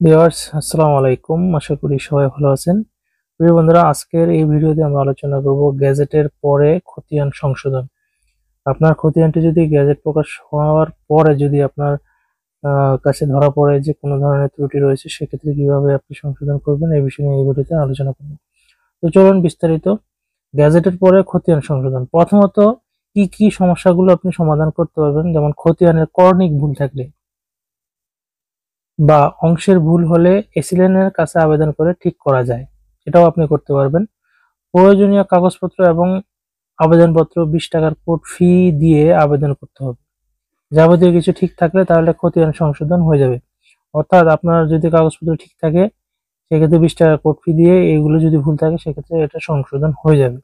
Viewers, আসসালামু আলাইকুম। আশা করি সবাই ভালো আছেন। প্রিয় বন্ধুরা, আজকের এই ভিডিওতে আমরা আলোচনা করব গ্যাজেটের পরে খতিয়ান সংশোধন। আপনার খতিয়ানটি যদি গ্যাজেট প্রকাশ হওয়ার পরে যদি আপনার কাছে ধরা পড়ে যে কোনো ধরনের ত্রুটি রয়েছে, সেক্ষেত্রে কিভাবে আপনি সংশোধন করবেন এই বিষয়ে নিয়ে এই ভিডিওতে আলোচনা করব। তো চলুন বিস্তারিত। গ্যাজেটের পরে খতিয়ান সংশোধন। প্রথমত, কি কি সমস্যাগুলো আপনি সমাধান করতে পারবেন, যেমন খতিয়ানের কর্ণিক ভুল থাকলে বা অংশের ভুল হলে এসিলেনের কাছে আবেদন করে ঠিক করা যায়, এটাও আপনি করতে পারবেন। প্রয়োজনীয় কাগজপত্র এবং আবেদনপত্র 20 টাকার কোর্ট ফি দিয়ে আবেদন করতে হবে। যাবতীয় কিছু ঠিক থাকলে তাহলে খতিয়ান সংশোধন হয়ে যাবে। অর্থাৎ আপনার যদি কাগজপত্র ঠিক থাকে, সেক্ষেত্রে 20 টাকা কোর্ট ফি দিয়ে, এগুলো যদি ভুল থাকে সেক্ষেত্রে এটা সংশোধন হয়ে যাবে।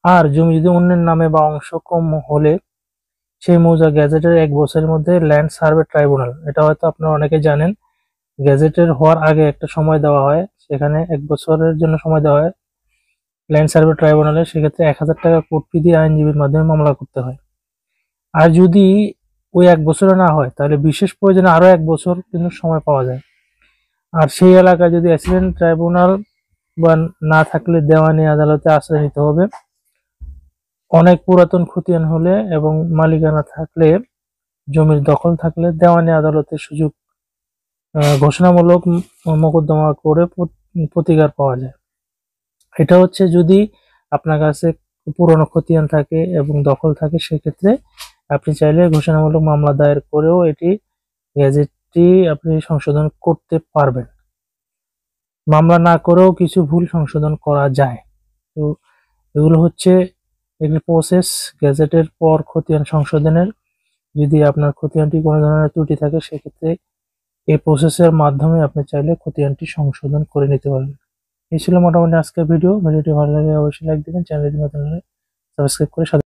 আর জমি যদি অন্যের নামে বা অংশ কম হলে সেই মৌজা গ্যাজেটের 1 বছরের মধ্যে ল্যান্ড সার্ভে ট্রাইব্যুনাল, এটা হয়তো আপনারা অনেকে জানেন, গ্যাজেটের হওয়ার আগে একটা সময় দেওয়া হয়, সেখানে 1 বছরের জন্য সময় দেওয়া হয় ল্যান্ড সার্ভে ট্রাইব্যুনালে। সেক্ষেত্রে 1000 টাকা কোর্ট ফি দিয়ে আইনজীবীর মাধ্যমে মামলা করতে হয়। আর যদি ওই 1 বছরে না হয়, তাহলে বিশেষ প্রয়োজনে আরো 1 বছর কিন্তু সময় পাওয়া যায়। আর সেই এলাকায় যদি অ্যাসিডেন্ট ট্রাইব্যুনাল বা না থাকলে দেওয়ানি আদালতে আশ্রয় নিতে হবে। অনেক পুরাতন খতিয়ান হলে এবং মালিকানা থাকলে, জমির দখল থাকলে দেওয়ানি আদালতের সুযোগ ঘোষণামূলক মোকদ্দমা করে প্রতিকার পাওয়া যায়। এটা হচ্ছে যদি আপনার কাছে পুরনো খতিয়ান থাকে এবং দখল থাকে, সেক্ষেত্রে আপনি চাইলে ঘোষণামূলক মামলা দায়ের করেও এটি গ্যাজেটটি আপনি সংশোধন করতে পারবেন। মামলা না করেও কিছু ভুল সংশোধন করা যায়। তো এগুলো হচ্ছে এগুলি প্রসেস গ্যাজেটের পর খতিয়ান সংশোধনের। যদি আপনার খতিয়ানটি কোনো ধরনের ত্রুটি থাকে, সেক্ষেত্রে এই প্রসেসের মাধ্যমে আপনি চাইলে খতিয়ানটি সংশোধন করে নিতে পারবেন। এই ছিল মোটামুটি আজকের ভিডিওটি ভালো লাগলে অবশ্যই লাইক দিবেন, চ্যানেলটি নতুন হলে সাবস্ক্রাইব করে সাথে